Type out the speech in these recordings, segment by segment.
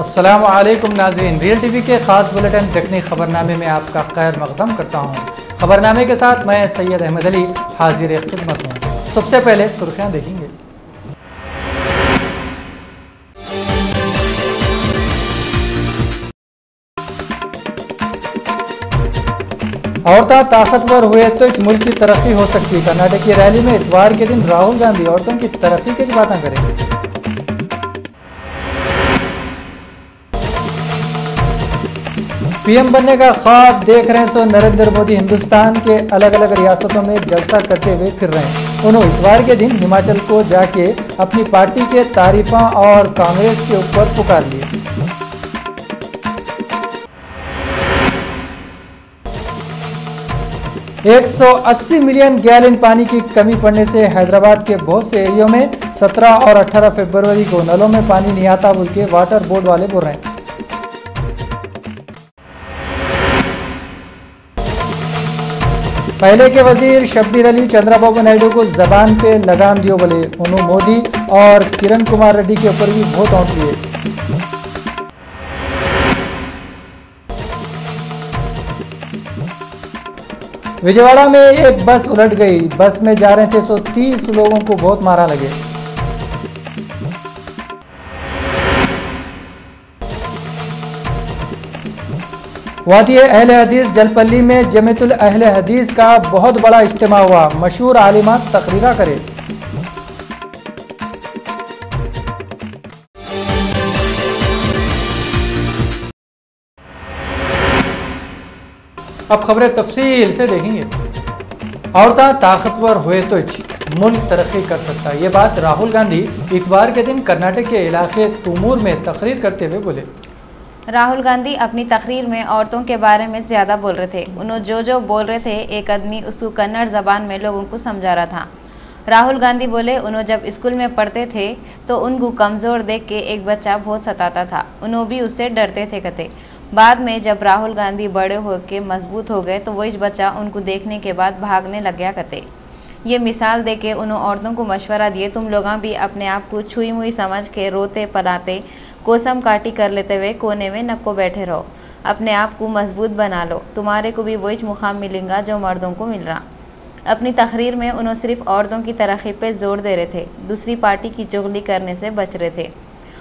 अस्सलामु अलैकुम नाज़रीन, रियल टीवी के ख़ास बुलेटिन तकनीक ख़बरनामे में आपका खैर मक़दम करता हूँ। ख़बरनामे के साथ मैं सैयद अहमद अली हाजिर खिदमत हूँ। सबसे पहले सुर्खियाँ देखेंगे। औरतें ताकतवर हुए तो मुल्क की तरक्की हो सकती। कर्नाटक की रैली में इतवार के दिन राहुल गांधी औरतों की तरक्की की बातें करेंगे। पीएम बनने का ख्वाब देख रहे हैं सो नरेंद्र मोदी हिंदुस्तान के अलग अलग रियासतों में जलसा करते हुए फिर रहे हैं। उन्होंने इतवार के दिन हिमाचल को जाके अपनी पार्टी के तारीफा और कांग्रेस के ऊपर पुकार लिए। एक 180 मिलियन गैलन पानी की कमी पड़ने से हैदराबाद के बहुत से एरियो में 17 और 18 फरवरी को नलों में पानी नहीं आता बोल के वाटर बोर्ड वाले बोल रहे हैं। पहले के वजीर शब्बीर अली चंद्रबाबू नायडू को जबान पे लगाम दियो बोले। उन्होंने मोदी और किरण कुमार रेड्डी के ऊपर भी बहुत औंठ लिए। विजयवाड़ा में एक बस उलट गई। बस में जा रहे थे 130 लोगों को बहुत मारा लगे। वादी अहले हदीस जलपल्ली में जमीयतुल अहले हदीस का बहुत बड़ा इज्तिमा हुआ। मशहूर आलिमात तकरीरा करे। अब खबरें तफसील से देखेंगे। औरतें ताकतवर हुए तो मुल्क तरक्की कर सकता है। ये बात राहुल गांधी इतवार के दिन कर्नाटक के इलाके तुमूर में तकरीर करते हुए बोले। राहुल गांधी अपनी तकरीर में औरतों के बारे में ज़्यादा बोल रहे थे। उन्होंने जो बोल रहे थे एक आदमी उसको कन्नड़ ज़बान में लोगों को समझा रहा था। राहुल गांधी बोले उन्होंने जब स्कूल में पढ़ते थे तो उनको कमज़ोर देख के एक बच्चा बहुत सताता था। उन्होंने भी उससे डरते थे कहते। बाद में जब राहुल गांधी बड़े होकर मजबूत हो गए तो वही बच्चा उनको देखने के बाद भागने लग गया कहते। ये मिसाल दे के उन्होंने औरतों को मशवरा दिए, तुम लोग भी अपने आप को छुई मुई समझ के रोते पलाते कोसम काटी कर लेते हुए कोने में नक्को बैठे रहो। अपने आप को मजबूत बना लो, तुम्हारे को भी वही मुकाम मिलेगा जो मर्दों को मिल रहा। अपनी तकरीर में उन्होंने सिर्फ औरतों की तरक्की पे जोर दे रहे थे, दूसरी पार्टी की चुगली करने से बच रहे थे।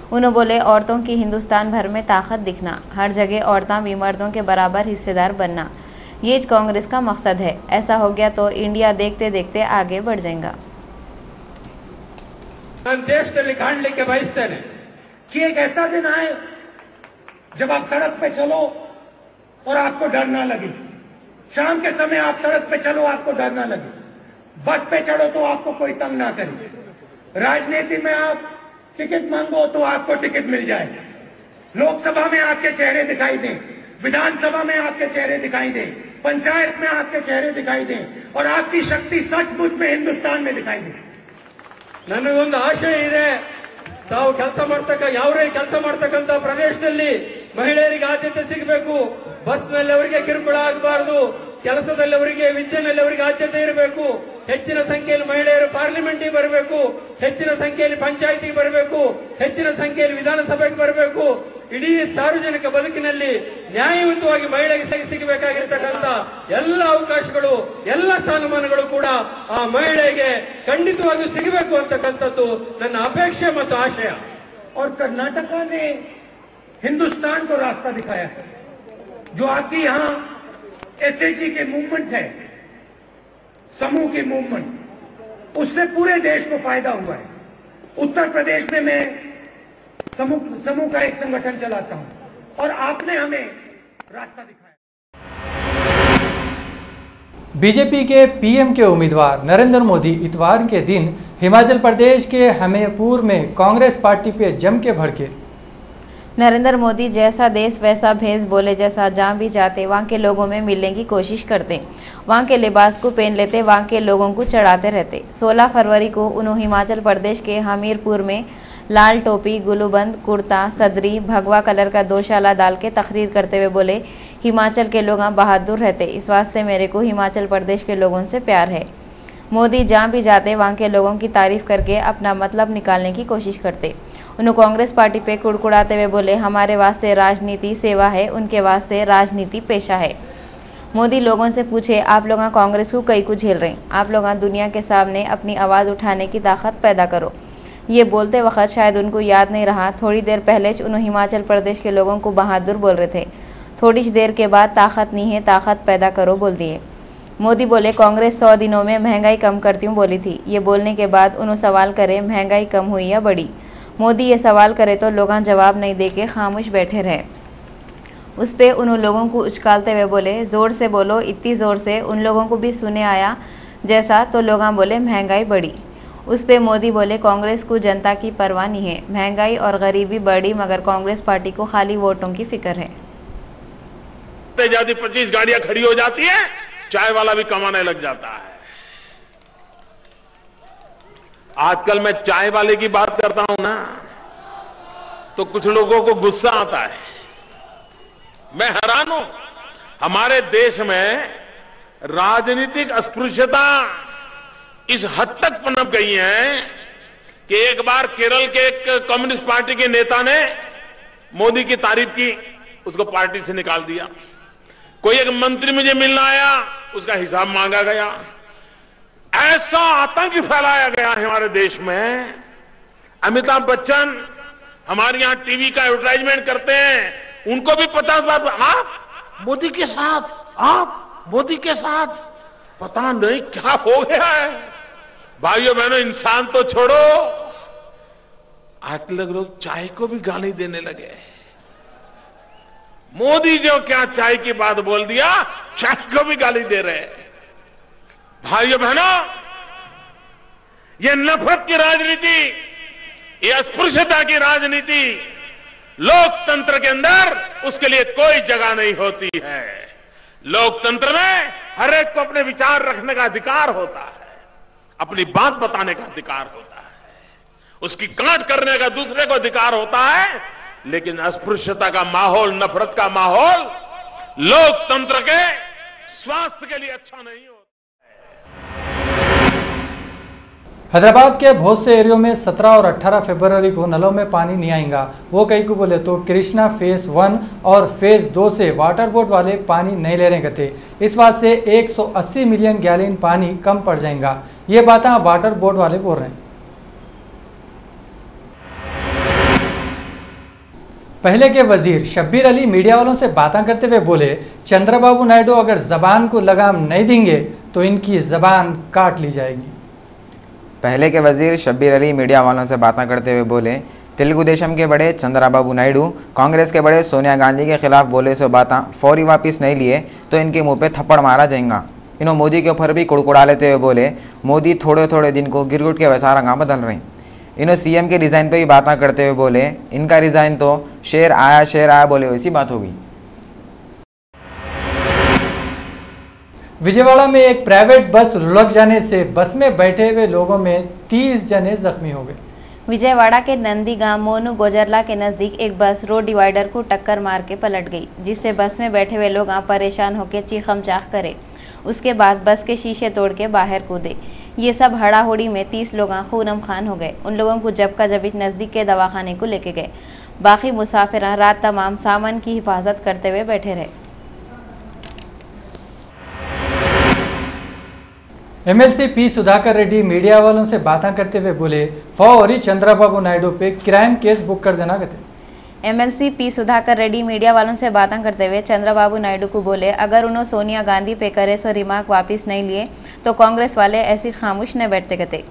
उन्होंने बोले औरतों की हिंदुस्तान भर में ताकत दिखना, हर जगह औरतें भी मर्दों के बराबर हिस्सेदार बनना, ये कांग्रेस का मकसद है। ऐसा हो गया तो इंडिया देखते देखते आगे बढ़ जाएगा। कि एक ऐसा दिन आए जब आप सड़क पे चलो और आपको डर ना लगे। शाम के समय आप सड़क पे चलो, आपको डर ना लगे। बस पे चढ़ो तो आपको कोई तंग ना करे। राजनीति में आप टिकट मांगो तो आपको टिकट मिल जाए। लोकसभा में आपके चेहरे दिखाई दें, विधानसभा में आपके चेहरे दिखाई दें, पंचायत में आपके चेहरे दिखाई दें और आपकी शक्ति सचमुच में हिंदुस्तान में दिखाई दे। ನನಗೊಂದು ಆಶಯ ಇದೆ, ತಾವು ಯಾವುದೇ ಕೆಲಸ ಮಾಡ್ತಕ್ಕಂಥ ಪ್ರದೇಶದಲ್ಲಿ ಮಹಿಳೆಯರಿಗೆ ಆದ್ಯತೆ ಸಿಗಬೇಕು। ಬಸ್ನಲ್ಲಿ ಅವರಿಗೆ ಕಿರುಕುಳ ಆಗಬಾರದು, ಕೆಲಸದಲ್ಲಿ ಅವರಿಗೆ, ವಿದ್ಯೆನಲ್ಲಿ ಅವರಿಗೆ ಆದ್ಯತೆ ಇರಬೇಕು। ಹೆಚ್ಚಿನ ಸಂಖ್ಯೆಯಲ್ಲಿ ಮಹಿಳೆಯರು ಪಾರ್ಲಿಮೆಂಟ್ಗೆ ಬರಬೇಕು, ಹೆಚ್ಚಿನ ಸಂಖ್ಯೆಯಲ್ಲಿ ಪಂಚಾಯಿತಿಗೆ ಬರಬೇಕು, ಹೆಚ್ಚಿನ ಸಂಖ್ಯೆಯಲ್ಲಿ ವಿಧಾನಸಭೆಗೆ ಬರಬೇಕು। ಇಡೀ ಸಾರ್ವಜನಿಕ ಬದುಕಿನಲ್ಲಿ ನ್ಯಾಯಯುತವಾಗಿ ಮಹಿಳೆಗೆ ಸಿಗಬೇಕಾಗಿರತಕ್ಕಂಥ ಎಲ್ಲ ಅವಕಾಶಗಳು, ಎಲ್ಲ ಸ್ಥಾನಮಾನಗಳು ಕೂಡ ಆ ಮಹಿಳೆಗೆ ಖಂಡಿತವಾಗಿಯೂ ಸಿಗಬೇಕು ಅಂತಕ್ಕಂಥದ್ದು ನನ್ನ ಅಪೇಕ್ಷೆ ಮತ್ತು ಆಶಯ। और कर्नाटक ने हिंदुस्तान को रास्ता दिखाया है। जो आपकी यहां एसएजी के मूवमेंट है, समूह की मूवमेंट, उससे पूरे देश को फायदा हुआ है। उत्तर प्रदेश में मैं समूह का एक संगठन चलाता हूं और आपने हमें रास्ता दिखाया। बीजेपी के पीएम के उम्मीदवार नरेंद्र मोदी इतवार के दिन हिमाचल प्रदेश के हमीरपुर में कांग्रेस पार्टी पे जम के भड़के। नरेंद्र मोदी जैसा देश वैसा भेष बोले, जैसा जहाँ भी जाते वहाँ के लोगों में मिलने की कोशिश करते, वहाँ के लिबास को पहन लेते, वहाँ के लोगों को चढ़ाते रहते। 16 फरवरी को उन्होंने हिमाचल प्रदेश के हमीरपुर में लाल टोपी, गुलूबंद, कुर्ता, सदरी, भगवा कलर का दोशाला डाल के तकरीर करते हुए बोले, हिमाचल के लोग बहादुर रहते, इस वास्ते मेरे को हिमाचल प्रदेश के लोगों से प्यार है। मोदी जहाँ भी जाते वहाँ के लोगों की तारीफ करके अपना मतलब निकालने की कोशिश करते। उन्होंने कांग्रेस पार्टी पे कुड़कुड़ाते हुए बोले, हमारे वास्ते राजनीति सेवा है, उनके वास्ते राजनीति पेशा है। मोदी लोगों से पूछे, आप लोग कांग्रेस को कई को झेल रहे हैं, आप लोग दुनिया के सामने अपनी आवाज़ उठाने की ताकत पैदा करो। ये बोलते वक्त शायद उनको याद नहीं रहा, थोड़ी देर पहले उन्होंने हिमाचल प्रदेश के लोगों को बहादुर बोल रहे थे, थोड़ी देर के बाद ताकत नहीं है, ताकत पैदा करो बोल दिए। मोदी बोले, कांग्रेस 100 दिनों में महंगाई कम करती हूँ बोली थी। ये बोलने के बाद उन्होंने सवाल करे, महंगाई कम हुई या बढ़ी। मोदी ये सवाल करे तो लोग जवाब नहीं दे के खामोश बैठे रहे। उस पर उन्होंने लोगों को उछकालते हुए बोले, ज़ोर से बोलो, इतनी ज़ोर से उन लोगों को भी सुने आया जैसा। तो लोग बोले, महंगाई बढ़ी। उस पर मोदी बोले, कांग्रेस को जनता की परवाह नहीं है, महंगाई और गरीबी बढ़ी मगर कांग्रेस पार्टी को खाली वोटों की फिक्र है। 25 गाड़ियां खड़ी हो जाती है, चाय वाला भी कमाने लग जाता है। आजकल मैं चाय वाले की बात करता हूं ना, तो कुछ लोगों को गुस्सा आता है। मैं हैरान हूं, हमारे देश में राजनीतिक अस्पृश्यता इस हद तक पनप गई है कि एक बार केरल के एक कम्युनिस्ट पार्टी के नेता ने मोदी की तारीफ की, उसको पार्टी से निकाल दिया। कोई एक मंत्री मुझे मिलना आया, उसका हिसाब मांगा गया। ऐसा आतंक फैलाया गया है हमारे देश में। अमिताभ बच्चन हमारे यहां टीवी का एडवर्टाइजमेंट करते हैं, उनको भी 50 बार आप मोदी के साथ, आप मोदी के साथ, पता नहीं क्या हो गया है। भाइयों बहनों, इंसान तो छोड़ो, आज लोग चाय को भी गाली देने लगे। मोदी जो क्या चाय की बात बोल दिया, चाय को भी गाली दे रहे। भाइयों बहनों, ये नफरत की राजनीति, ये अस्पृश्यता की राजनीति लोकतंत्र के अंदर, उसके लिए कोई जगह नहीं होती है। लोकतंत्र में हर एक को अपने विचार रखने का अधिकार होता है, अपनी बात बताने का अधिकार होता है, उसकी काट करने का दूसरे को अधिकार होता है। लेकिन अस्पृश्यता का माहौल, नफरत का माहौल लोकतंत्र के स्वास्थ्य के लिए अच्छा नहीं होता। हैदराबाद के बहुत से एरियो में 17 और 18 फरवरी को नलों में पानी नहीं आएगा। वो कई को बोले तो कृष्णा फेज 1 और फेज 2 से वाटर बोर्ड वाले पानी नहीं ले रहे थे। इस बात से 180 मिलियन गैलन पानी कम पड़ जाएगा। ये बातें वाटर बोर्ड वाले बोल रहे हैं। पहले के वजीर शब्बीर अली मीडिया वालों से बातें करते हुए बोले, चंद्रबाबू नायडू अगर जबान को लगाम नहीं देंगे तो इनकी जबान काट ली जाएगी। पहले के वजीर शब्बीर अली मीडिया वालों से बातें करते हुए बोले, तेलुगु देशम के बड़े चंद्रबाबू नायडू कांग्रेस के बड़े सोनिया गांधी के खिलाफ बोले सो बातें फौरी वापस नहीं लिए तो इनके मुंह पे थप्पड़ मारा जाएगा। इन्होंने मोदी के ऊपर भी कुड़कुड़ा लेते हुए बोले, मोदी थोड़े थोड़े दिन को गिरगिट के वैसा रंगा बदल रहे हैं। इन्होंने सीएम के रिज़ाइन पे भी बातें करते हुए बोले, इनका रिज़ाइन तो शेर आया बोले वैसी बात होगी। विजयवाड़ा में एक प्राइवेट बस लुढ़क जाने से बस में बैठे हुए लोगों में 30 जने जख्मी हो गए। विजयवाड़ा के नंदीगांव मोनू गोजरला के नज़दीक एक बस रोड डिवाइडर को टक्कर मार के पलट गई, जिससे बस में बैठे हुए लोग परेशान होकर चीखम चाह करे। उसके बाद बस के शीशे तोड़ के बाहर कूदे। ये सब हड़ाहुड़ी में 30 लोग खूनम खान हो गए। उन लोगों को जब का जब नज़दीक के दवाखाने को लेके गए। बाकी मुसाफिर रात तमाम सामान की हिफाजत करते हुए बैठे रहे। MLC P Sudhakar Reddy media वालों से बातें करते हुए बोले, फौरी चंद्रबाबू नायडू पे क्राइम केस बुक कर देना कहते। MLC P Sudhakar Reddy media वालों से बातें करते हुए चंद्रबाबू नायडू को बोले, अगर उन्होंने सोनिया गांधी पे करे सो रिमार्क वापस नहीं लिए तो कांग्रेस वाले ऐसी खामोश न बैठते कहते।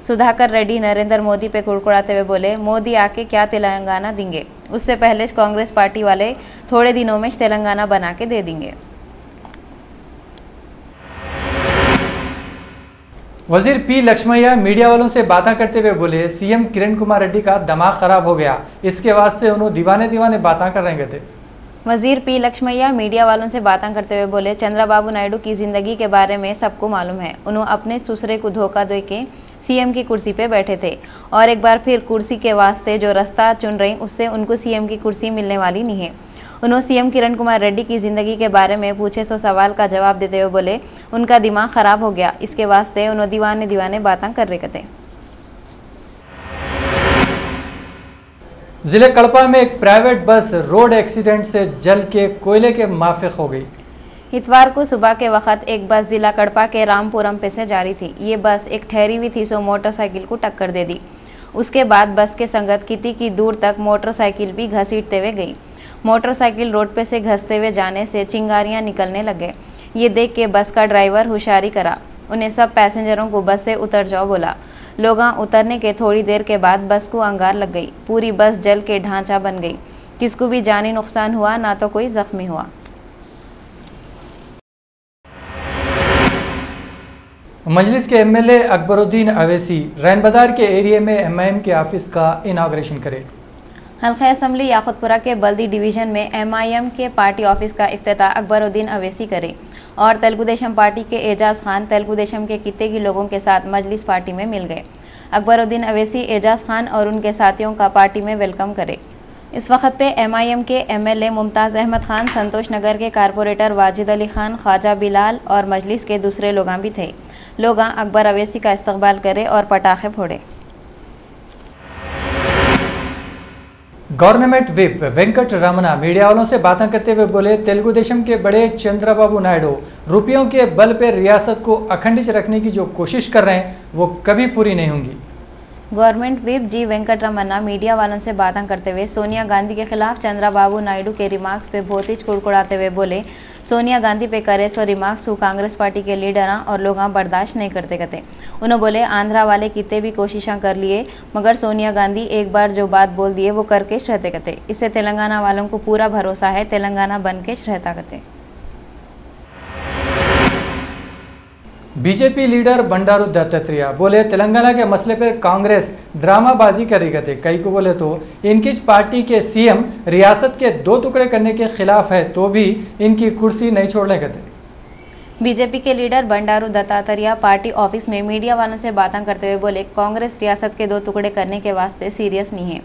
सुधाकर रेड्डी नरेंद्र मोदी पे कुड़कुड़ाते हुए बोले, मोदी आके क्या तेलंगाना देंगे, उससे पहले कांग्रेस पार्टी वाले थोड़े दिनों में तेलंगाना बना के दे देंगे। वजीर पी लक्ष्मैया मीडिया वालों से बातें करते हुए बोले, सीएम किरण कुमार रेड्डी का दिमाग खराब हो गया, इसके वास्ते उन्होंने दीवाने बातें कर रहे थे। वजीर पी लक्ष्मैया मीडिया वालों से बातें करते हुए बोले, चंद्रबाबू नायडू की जिंदगी के बारे में सबको मालूम है। उन्होंने अपने दूसरे को धोखा दे के सीएम की कुर्सी पे बैठे थे और एक बार फिर कुर्सी के वास्ते जो रास्ता चुन रही उससे उनको सीएम की कुर्सी मिलने वाली नहीं है। उन्होंने सीएम किरण कुमार रेड्डी की जिंदगी के बारे में पूछे सो सवाल का जवाब देते हुए बोले, उनका दिमाग खराब हो गया, इसके वास्ते उन्होंने दीवाने बातें कर रहे थे। जिले कड़पा में एक प्राइवेट बस रोड एक्सीडेंट से जल के कोयले के माफिक हो गई। इतवार को सुबह के वक्त एक बस जिला कड़पा के रामपुरम पे से जा रही थी। ये बस एक ठहरी हुई थी सो मोटरसाइकिल को टक्कर दे दी। उसके बाद बस के संगत कितनी की दूर तक मोटरसाइकिल भी घसीटते हुए गई। मोटरसाइकिल रोड पे से घसते हुए जाने से चिंगारियां निकलने लगे। ये देख के बस का ड्राइवर होशियारी करा। उन्हें सब पैसेंजरों को बस से उतर जाओ बोला। लोगां उतरने के थोड़ी देर के बाद बस को अंगार लग गई। पूरी बस जल के ढांचा बन गई। किसको भी जानी नुकसान हुआ ना तो कोई जख्मी हुआ। मजलिस के एमएलए अकबरुद्दीन अवैसी रैन बाजार के एरिया में एमआईएम के ऑफिस का इनाग्रेशन करे। हल्का असम्बली याकुतपुरा के बल्दी डिवीजन में एमआईएम के पार्टी ऑफिस का इफ्तिताह अकबरुद्दीन अवैसी करे और तेलुगु देशम पार्टी के एजाज खान तेलुगु देशम के कित्ते की लोगों के साथ मजलिस पार्टी में मिल गए। अकबरुद्दीन अवैसी एजाज खान और उनके साथियों का पार्टी में वेलकम करे। इस वक्त पे एमआईएम के एमएलए मुमताज़ अहमद खान, संतोष नगर के कारपोरेटर वाजिद अली खान, ख्वाजा बिलाल और मजलिस के दूसरे लोग भी थे। लोग अकबर अवैसी का इस्तकबाल करे और पटाखे फोड़े। Government whip Venkat Ramana media वालों से बातें करते हुए बोले, तेलुगु देशम के बड़े चंद्रबाबू नायडू रुपयों के बल पर रियासत को अखंडित रखने की जो कोशिश कर रहे हैं वो कभी पूरी नहीं होंगी। गवर्नमेंट व्हिप जी वेंकट रमन्ना मीडिया वालों से बातें करते हुए सोनिया गांधी के खिलाफ चंद्रबाबू नायडू के रिमार्क्स पे बहुत ही कुड़कुड़ाते हुए बोले, सोनिया गांधी पे करे सो रिमार्क्स को कांग्रेस पार्टी के लीडर और लोग बर्दाश्त नहीं करते कहते। उन्होंने बोले, आंध्रा वाले कितने भी कोशिशें कर लिए मगर सोनिया गांधी एक बार जो बात बोल दिए वो करके रहते कहते। इससे तेलंगाना वालों को पूरा भरोसा है तेलंगाना बन के रहता कहते। बीजेपी लीडर बंडारू दत्तात्रेय बोले, तेलंगाना के मसले पर कांग्रेस ड्रामाबाजी कर रही कहते। कई को बोले तो इनकी पार्टी के सीएम रियासत के 2 टुकड़े करने के खिलाफ है तो भी इनकी कुर्सी नहीं छोड़ने कहते। बीजेपी के leader Bandaru Dattatreya party office में मीडिया वालों से बातें करते हुए बोले, कांग्रेस रियासत के 2 टुकड़े करने के वास्ते सीरियस नहीं है।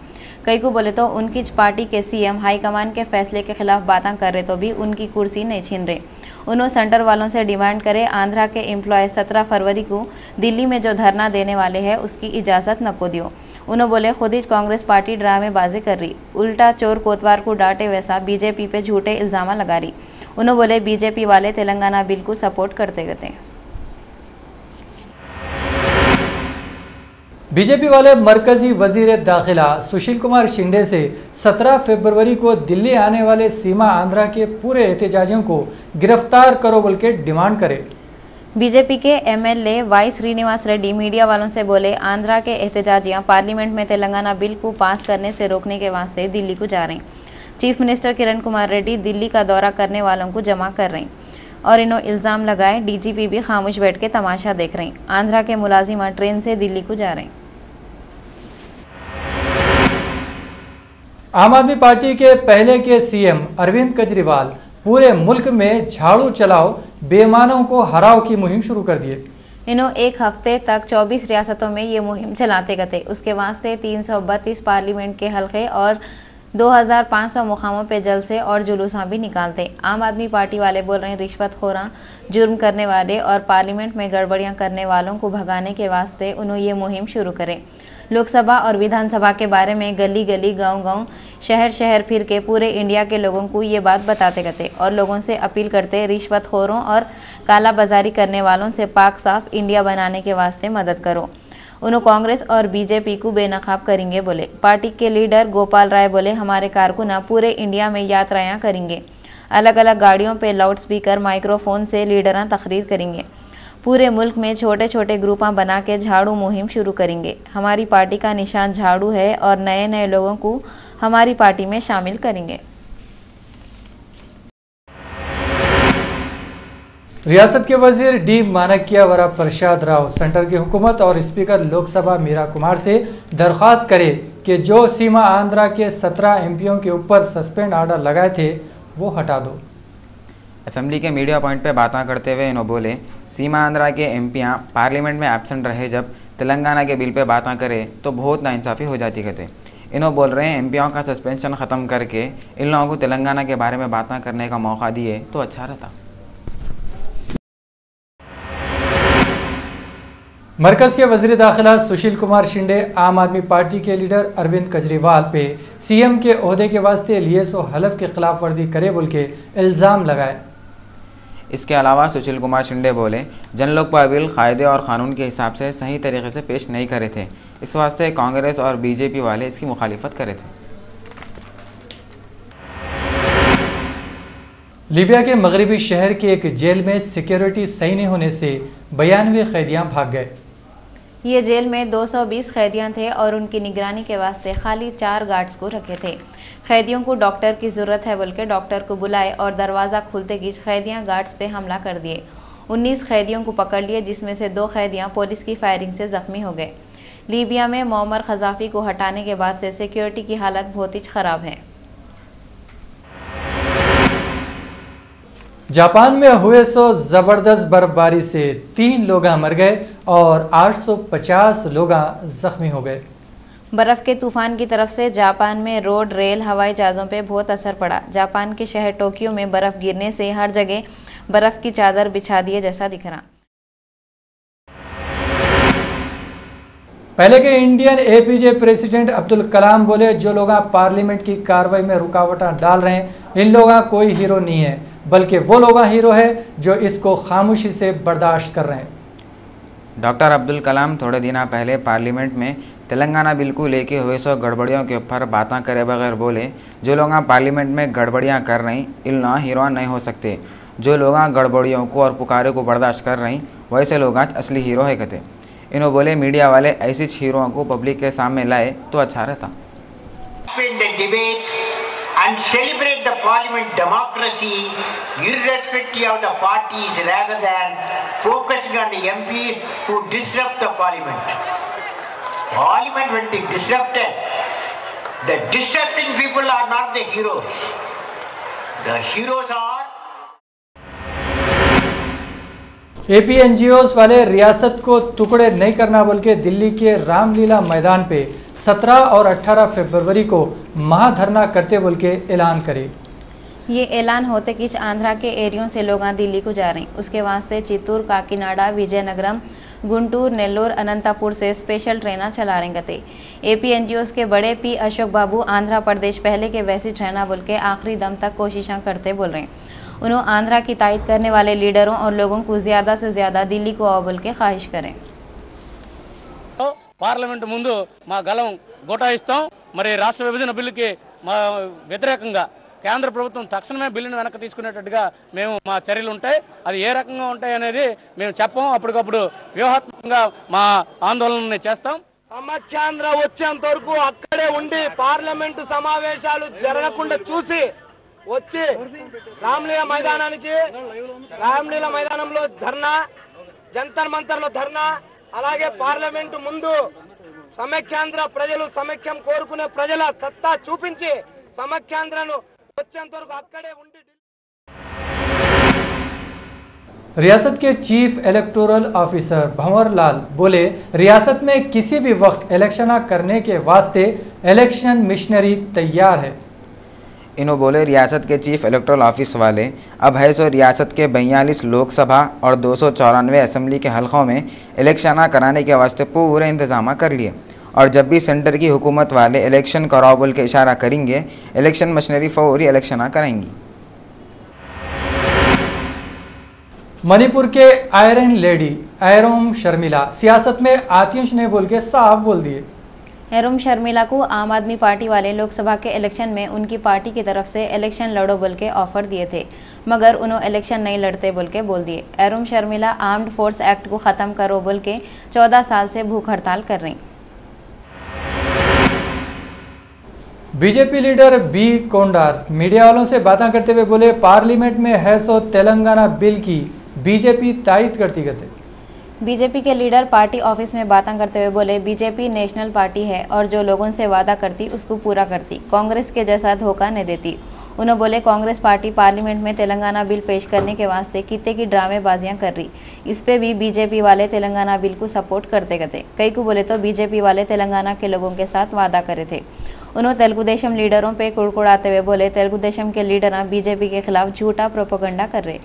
कई को बोले तो उनकी पार्टी के सीएम हाईकमान के फैसले के खिलाफ बातें कर रहे तो भी उनकी कुर्सी नहीं छीन रहे। उन्होंने सेंटर वालों से डिमांड करे आंध्रा के एम्प्लॉय 17 फरवरी को दिल्ली में जो धरना देने वाले हैं उसकी इजाज़त न को दियो। उन्होंने बोले, खुद ही कांग्रेस पार्टी ड्रामेबाजी कर रही, उल्टा चोर कोतवार को डांटे वैसा बीजेपी पे झूठे इल्ज़ाम लगा रही। उन्होंने बोले, बीजेपी वाले तेलंगाना बिल को सपोर्ट करते गए। बीजेपी वाले मरकजी वजीर दाखिला सुशील कुमार शिंदे से 17 फरवरी को दिल्ली आने वाले सीमा आंध्रा के पूरे एहतजाजियों को गिरफ्तार करो बोल के डिमांड करे। बीजेपी के MLA Y Srinivas Reddy media वालों से बोले, आंध्रा के एहतजाजियां पार्लियामेंट में तेलंगाना बिल को पास करने से रोकने के वास्ते दिल्ली को जा रहे हैं। चीफ मिनिस्टर किरण कुमार रेड्डी दिल्ली का दौरा करने वालों को जमा कर रहे हैं और इन्होंने इल्ज़ाम लगाए डीजीपी भी खामोश बैठ के तमाशा देख रहे हैं। आंध्रा के मुलाजिम ट्रेन से दिल्ली को जा रहे हैं। आम आदमी पार्टी के पहले के सीएम अरविंद केजरीवाल पूरे मुल्क में झाड़ू चलाओ बेईमानों को हराओ की मुहिम शुरू कर दिए। इन्होंने एक हफ्ते तक 24 रियासतों में ये मुहिम चलाते गए। उसके वास्ते 332 पार्लियामेंट के हल्के और 2500 मुकामों पे जलसे और जुलूसा भी निकालते। आम आदमी पार्टी वाले बोल रहे हैं रिश्वतखोरा, जुर्म करने वाले और पार्लियामेंट में गड़बड़ियां करने वालों को भगाने के वास्ते उन्होंने ये मुहिम शुरू करे। लोकसभा और विधानसभा के बारे में गली गली, गांव-गांव, शहर-शहर फिर के पूरे इंडिया के लोगों को ये बात बताते गए और लोगों से अपील करते रिश्वतखोरों और काला बाजारी करने वालों से पाक साफ इंडिया बनाने के वास्ते मदद करो। उन्होंने कांग्रेस और बीजेपी को बेनकाब करेंगे बोले। पार्टी के लीडर गोपाल राय बोले, हमारे कारकुन पूरे इंडिया में यात्राएं करेंगे, अलग अलग गाड़ियों पे लाउड स्पीकर माइक्रोफोन से लीडरां तकरीर करेंगे, पूरे मुल्क में छोटे छोटे ग्रुपां बना के झाड़ू मुहिम शुरू करेंगे। हमारी पार्टी का निशान झाड़ू है और नए नए लोगों को हमारी पार्टी में शामिल करेंगे। रियासत के वजीर डी माणक्या वरा प्रसाद राव सेंटर की हुकूमत और स्पीकर लोकसभा मीरा कुमार से दरख्वास्त करे कि जो सीमा आंध्रा के 17 एमपीओं के ऊपर सस्पेंड आर्डर लगाए थे वो हटा दो। असेंबली के मीडिया पॉइंट पे बातें करते हुए इन्होंने बोले, सीमा आंध्रा के एमपियां पार्लियामेंट में एब्सेंट रहे जब तेलंगाना के बिल पे बातें करे तो बहुत नाइंसाफ़ी हो जाती कहते। इन्होंने बोल रहे हैं एमपियों का सस्पेंशन ख़त्म करके इन लोगों को तेलंगाना के बारे में बातें करने का मौका दिए तो अच्छा रहता। मरकज के वजीर दाखिला सुशील कुमार शिंदे आम आदमी पार्टी के लीडर अरविंद केजरीवाल पे सीएम के ओहदे के वास्ते लिए सो हलफ के खिलाफ वर्जी करे बोल के इल्ज़ाम लगाए। इसके अलावा सुशील कुमार शिंदे बोले, जन लोकपाल बिल कायदे और कानून के हिसाब से सही तरीके से पेश नहीं करे थे, इस वास्ते कांग्रेस और बीजेपी वाले इसकी मुखालिफत करे थे। लीबिया के मगरबी शहर के एक जेल में सिक्योरिटी सही नहीं होने से 92 कैदियां भाग गए। ये जेल में 220 कैदियां थे और उनकी निगरानी के वास्ते खाली 4 गार्ड्स को रखे थे। कैदियों को डॉक्टर की ज़रूरत है बोल के डॉक्टर को बुलाए और दरवाज़ा खुलते ही कैदियां गार्ड्स पे हमला कर दिए। 19 कैदियों को पकड़ लिए, जिसमें से 2 कैदियां पुलिस की फायरिंग से जख्मी हो गए। लीबिया में मुअम्मर क़ज़ाफ़ी को हटाने के बाद से सिक्योरिटी की हालत बहुत ही ख़राब है। जापान में हुए सो जबरदस्त बर्फबारी से 3 लोग मर गए और 850 लोग जख्मी हो गए। बर्फ के तूफान की तरफ से जापान में रोड, रेल, हवाई जहाज़ों पे बहुत असर पड़ा। जापान के शहर टोक्यो में बर्फ गिरने से हर जगह बर्फ की चादर बिछा दिए जैसा दिख रहा। पहले के Indian APJ president Abdul Kalam बोले, जो लोग पार्लियामेंट की कार्रवाई में रुकावट डाल रहे हैं, इन लोगों कोई हीरो नहीं है, बल्कि वो लोग हीरो है जो इसको खामोशी से बर्दाश्त कर रहे हैं। डॉक्टर अब्दुल कलाम थोड़े दिन पहले पार्लियामेंट में तेलंगाना बिल को लेके हुए सो गड़बड़ियों के ऊपर बातें करे बगैर बोले, जो लोग पार्लियामेंट में गड़बड़ियां कर रही इन हीरो नहीं हो सकते। जो लोग गड़बड़ियों को और पुकारे को बर्दाश्त कर रही वैसे लोग आज असली हीरो है कहते। इन्होंने बोले, मीडिया वाले ऐसी हीरोओं को पब्लिक के सामने लाए तो अच्छा रहता। And celebrate the parliament democracy irrespective of the parties rather than focusing on the MPs who disrupt the parliament. Parliament will be disrupted. The disrupting people are not the heroes. The heroes are APNGOs वाले रियासत को टुकड़े नहीं करना बोल के दिल्ली के रामलीला मैदान पे 17 और 18 फरवरी को महाधरना करते बोल के ऐलान करे। ये ऐलान होते कि आंध्रा के एरियों से लोग दिल्ली को जा रहे हैं। उसके वास्ते चित्तूर, काकीनाडा, विजयनगरम, गुंटूर, नेल्लोर, अनंतपुर से स्पेशल ट्रेना चला रहे थे। APNGOs के बड़े पी अशोक बाबू आंध्र प्रदेश पहले के वैसी ट्रेना बोल के आखिरी दम तक कोशिशें करते बोल रहे हैं। उन्होंने आंध्रा की तायद करने वाले लीडरों और लोगों को ज़्यादा से ज़्यादा दिल्ली को आओ बोल के ख्वाहिश करें। పార్లమెంట్ ముందు మా గలం గోటాయిస్తాం। మరి రాష్ట్ర విభజన బిల్లుకి మా వ్యతిరేకంగా కేంద్ర ప్రభుత్వం తక్షణమే బిల్లును వెనక్కి తీసుకునేటట్టుగా మేము మా చర్యలు ఉంటాయి। అది ఏ రకంగా ఉంటాయి అనేది మేము చెప్పం, అప్పటికప్పుడు వ్యూహాత్మకంగా మా ఆందోళనని చేస్తాం। సమాఖ్యాంధ్ర వచ్చేంత వరకు అక్కడే ఉండి పార్లమెంటు సమావేశాలు జరగకుండా చూసి వచ్చి రామలీలా మైదానంలో ధర్నా, జంతర్ మంతర్లో ధర్నా, అలాగే పార్లమెంటు ముందు సమైక్యాంధ్ర ప్రజలు సమైక్యం కోరుకునే ప్రజల సత్తా చూపించి సమైక్యాంధ్రను వచ్చేంత వరకు అక్కడే ఉండి। रियासत के chief electoral officer Bhanwar Lal बोले, रियासत में किसी भी वक्त इलेक्शन करने के वास्ते इलेक्शन मिशनरी तैयार है। इन्होंने बोले, रियासत के चीफ इलेक्टोरल ऑफिस वाले अब है सो रियासत के 42 लोकसभा और 294 असेंबली के हलकों में इलेक्शन कराने के वास्ते पूरे इंतजाम कर लिए और जब भी सेंटर की हुकूमत वाले इलेक्शन कराओ बोल के इशारा करेंगे, इलेक्शन मशीनरी फौरी इलेक्शन कराएंगी। मणिपुर के आयरन लेडी एरोम शर्मिला सियासत में आतिश ने बोल के साफ बोल दिए। एरोम शर्मिला को आम आदमी पार्टी वाले लोकसभा के इलेक्शन में उनकी पार्टी की तरफ से इलेक्शन लड़ो बोल के ऑफर दिए थे, मगर उन्होंने इलेक्शन नहीं लड़ते बोल के बोल दिए। Erom Sharmila armed force act को ख़त्म करो बोल के 14 साल से भूख हड़ताल कर रही। बीजेपी लीडर बी कोंडार मीडिया वालों से बातें करते हुए बोले, पार्लियामेंट में है सो तेलंगाना बिल की बीजेपी तायद करती गए। बीजेपी के लीडर पार्टी ऑफिस में बातें करते हुए बोले, बीजेपी नेशनल पार्टी है और जो लोगों से वादा करती उसको पूरा करती, कांग्रेस के जैसा धोखा नहीं देती। उन्होंने बोले, कांग्रेस पार्टी पार्लियामेंट में तेलंगाना बिल पेश करने के वास्ते कितने की ड्रामेबाजियां कर रही। इस पे भी बीजेपी वाले तेलंगाना बिल को सपोर्ट करते गए। कई को बोले तो बीजेपी वाले तेलंगाना के लोगों के साथ वादा करे थे। उन्होंने तेलुगु देशम लीडरों पे कुड़कुड़ाते हुए बोले, तेलुगु देशम के लीडर बीजेपी के खिलाफ झूठा प्रोपेगेंडा कर रहे।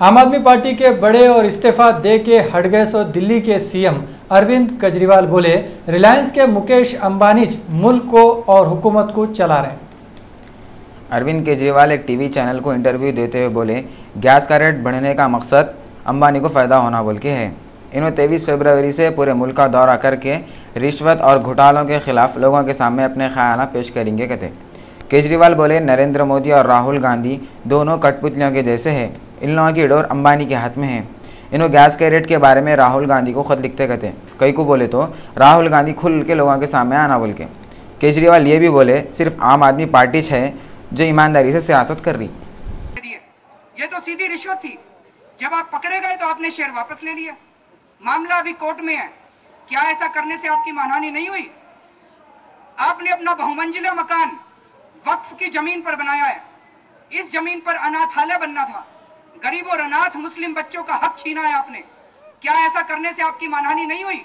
आम आदमी पार्टी के बड़े और इस्तीफा दे के हट गए सो दिल्ली के सीएम अरविंद केजरीवाल बोले, रिलायंस के मुकेश अंबानी मुल्क को और हुकूमत को चला रहे हैं। अरविंद केजरीवाल एक टीवी चैनल को इंटरव्यू देते हुए बोले, गैस का रेट बढ़ने का मकसद अंबानी को फ़ायदा होना बोल के है। इन्होंने 23 फरवरी से पूरे मुल्क का दौरा करके रिश्वत और घोटालों के खिलाफ लोगों के सामने अपने ख्याल पेश करेंगे कहते। केजरीवाल बोले, नरेंद्र मोदी और राहुल गांधी दोनों कठपुतलियों के जैसे हैं। इन लोगों की डोर अंबानी के हाथ में है। इन्होंने गैस के रेट के बारे में राहुल गांधी को ख़त लिखते कहते। कई को बोले तो राहुल गांधी खुल के लोगों के सामने आना बोल के। केजरीवाल ये भी बोले, सिर्फ आम आदमी पार्टी है जो ईमानदारी से सियासत कर रही। ये तो सीधी रिश्वत थी। जब आप पकड़े गए तो आपने शेयर वापस ले लिया। मामला अभी कोर्ट में है। क्या ऐसा करने से आपकी मानहानि नहीं हुई? आपने अपना बहुमंजिला मकान वक्फ की जमीन पर बनाया है। इस जमीन पर अनाथालय बनना था। गरीब और अनाथ मुस्लिम बच्चों का हक छीना है आपने। क्या ऐसा करने से आपकी मानहानि नहीं हुई?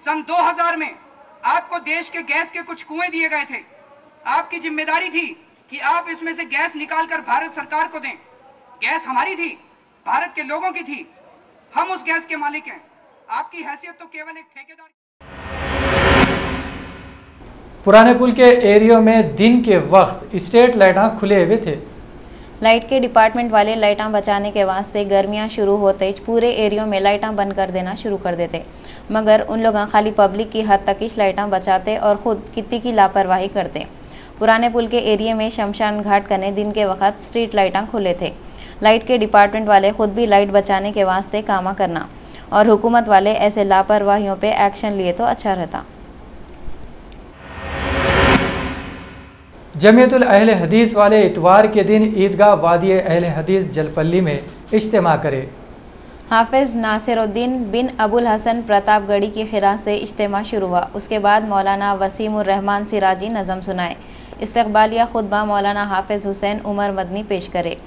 सन 2000 में आपको देश के गैस के कुछ कुएं दिए गए थे। आपकी जिम्मेदारी थी कि आप इसमें से गैस निकालकर भारत सरकार को दें। गैस हमारी थी, भारत के लोगों की थी। हम उस गैस के मालिक हैं। आपकी हैसियत तो केवल एक ठेकेदार। पुराने पुल के एरिया में दिन के वक्त स्ट्रीट लाइटां खुले हुए थे। लाइट के डिपार्टमेंट वाले लाइटां बचाने के वास्ते गर्मियां शुरू होते ही पूरे एरियो में लाइटां बंद कर देना शुरू कर देते, मगर उन लोग खाली पब्लिक की हद तक इस लाइटां बचाते और खुद कितनी की लापरवाही करते। पुराने पुल के एरिया में शमशान घाट करने दिन के वक्त स्ट्रीट लाइटां खुले थे। लाइट के डिपार्टमेंट वाले खुद भी लाइट बचाने के वास्ते कामा करना और हुकूमत वाले ऐसे लापरवाहियों पे एक्शन लिए तो अच्छा रहता। जमीयतुल अहले हदीस वाले इतवार के दिन ईदगाह वादी अहले हदीस जलपल्ली में इज्तिमा करे। हाफिज नासिरुद्दीन बिन अबुल हसन प्रतापगढ़ी की खिरात से इज्तिमा शुरू हुआ। उसके बाद मौलाना वसीमुर रहमान सिराजी नज़म सुनाए। इस्तकबालिया खुतबा मौलाना हाफिज हुसैन उमर मदनी पेश करे।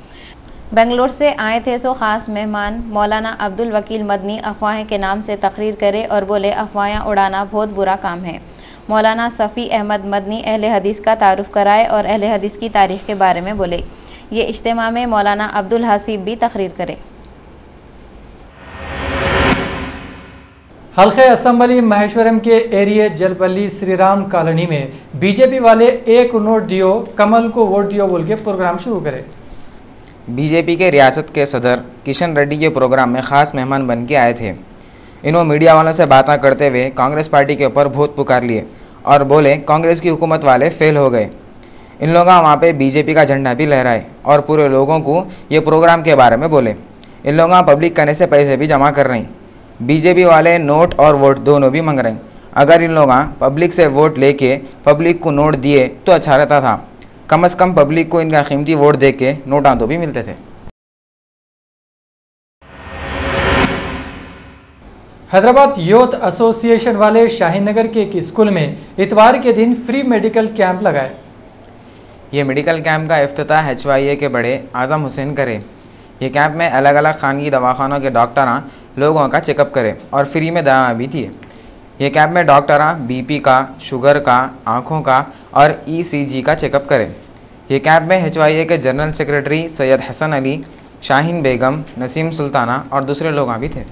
बेंगलोर से आए थे सो ख़ास मेहमान मौलाना अब्दुल वकील मदनी अफवाहें के नाम से तकरीर करे और बोले, अफवाहें उड़ाना बहुत बुरा काम है। मौलाना सफ़ी अहमद मदनी अहले हदीस का तारुफ कराए और अहले हदीस की तारीख़ के बारे में बोले। ये इज्तिमा में मौलाना अब्दुल हसीब भी तकरीर करे। हल्के असम्बली महेश्वरम के एरिया जलपल्ली श्री राम कॉलोनी में बीजेपी वाले एक नोट दियो कमल को वोट दियो बोल के प्रोग्राम शुरू करे। बीजेपी के रियासत के सदर किशन रेड्डी के प्रोग्राम में ख़ास मेहमान बन के आए थे। इन्होंने मीडिया वालों से बातें करते हुए कांग्रेस पार्टी के ऊपर भूत पुकार लिए और बोले, कांग्रेस की हुकूमत वाले फेल हो गए। इन लोग वहाँ पे बीजेपी का झंडा भी लहराए और पूरे लोगों को ये प्रोग्राम के बारे में बोले। इन लोग पब्लिक करने से पैसे भी जमा कर रहे हैं। बीजेपी वाले नोट और वोट दोनों भी मांग रहे हैं। अगर इन लोग पब्लिक से वोट लेके पब्लिक को नोट दिए तो अच्छा रहता था। कम से कम पब्लिक को इनका कीमती वोट दे के नोटां तो भी मिलते थे। हैदराबाद यूथ एसोसिएशन वाले शाहीन नगर के एक स्कूल में इतवार के दिन फ्री मेडिकल कैंप लगाए। ये मेडिकल कैंप का इफ्तिताह HYA के बड़े आज़म हुसैन करे। ये कैंप में अलग अलग खानगी दवाखानों के डॉक्टर लोगों का चेकअप करे और फ्री में दवा भी थी। ये कैंप में डॉक्टर BP का, शुगर का, आँखों का और ECG का चेकअप करे। ये कैंप में HYA के जनरल सेक्रेटरी सैयद हसन अली, शाहीन बेगम, नसीम सुल्ताना और दूसरे लोग भी थे।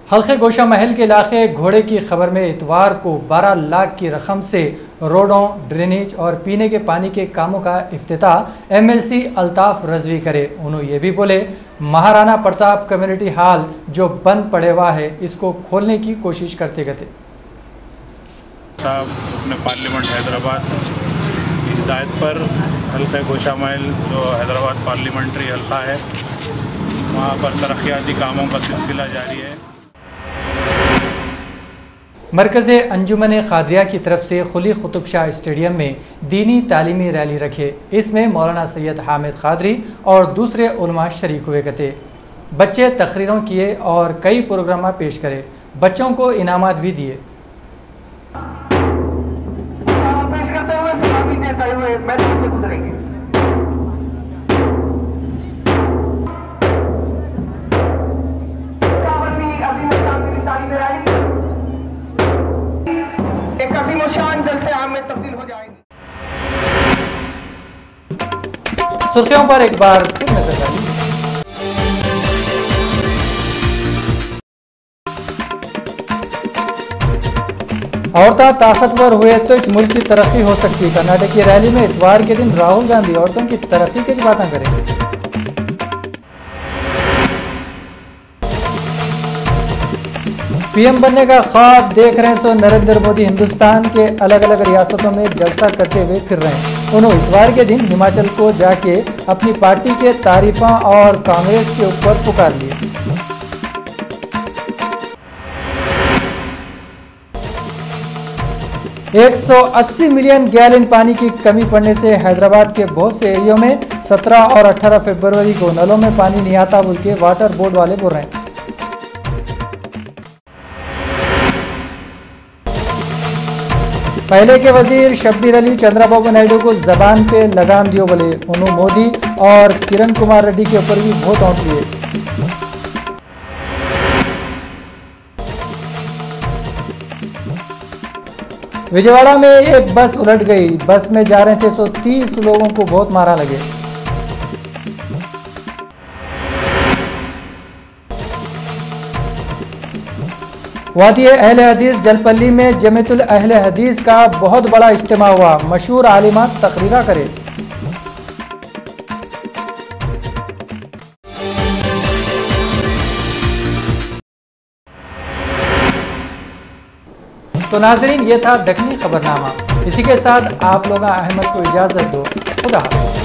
हल्के गोशा महल के इलाके घोड़े की खबर में इतवार को 12 लाख की रकम से रोडों, ड्रेनेज और पीने के पानी के कामों का इफ्तिताह MLC अल्ताफ रजवी करे। उन्होंने ये भी बोले, महाराणा प्रताप कम्युनिटी हॉल जो बंद पड़े हुआ है इसको खोलने की कोशिश करते गए। साहब अपने पार्लियामेंट हैदराबाद की हिदायत पर हल्का गोशा महल जो हैदराबाद पार्लियामेंट्री हल्का है वहाँ पर तरक्याती कामों का सिलसिला जारी है। मरकज़ अंजुमन क़ादरिया की तरफ से खुली कुतुब शाह स्टेडियम में दीनी तालीमी रैली रखे। इसमें मौलाना सैयद हामिद क़ादरी और दूसरे उलमा शरीक हुए गए। बच्चे तकरीरों किए और कई प्रोग्राम पेश करे। बच्चों को इनामात भी दिए। सुर्खियों पर एक बार फिर नजर डालेंगे। औरतें ताकतवर हुए तो इस मुल्क की तरक्की हो सकती है। कर्नाटक की रैली में इतवार के दिन राहुल गांधी औरतों की तरक्की की बातें करेंगे। पीएम बनने का ख्वाब देख रहे हैं सो नरेंद्र मोदी हिंदुस्तान के अलग अलग रियासतों में जलसा करते हुए फिर रहे हैं। उन्होंने इतवार के दिन हिमाचल को जाके अपनी पार्टी के तारीफा और कांग्रेस के ऊपर पुकार लिए। एक 180 मिलियन गैलन पानी की कमी पड़ने से हैदराबाद के बहुत से एरियो में 17 और 18 फरवरी को नलों में पानी नहीं आता बोल के वाटर बोर्ड वाले बोल रहे हैं। पहले के वजीर शब्बीर अली चंद्रबाबू नायडू को जबान पे लगाम दियो बोले। उन्होंने मोदी और किरण कुमार रेड्डी के ऊपर भी बहुत औंठ लिए। विजयवाड़ा में एक बस उलट गई। बस में जा रहे थे 130 लोगों को बहुत मारा लगे। वादी अहले हदीस जलपल्ली में जमीयतुल अहले हदीस का बहुत बड़ा इज्तिमा हुआ। मशहूर आलिमा तकरीरा करे। तो नाजरीन, ये था दखनी खबरनामा। इसी के साथ आप लोग अहमद को इजाजत दो। खुदा हाफिज़।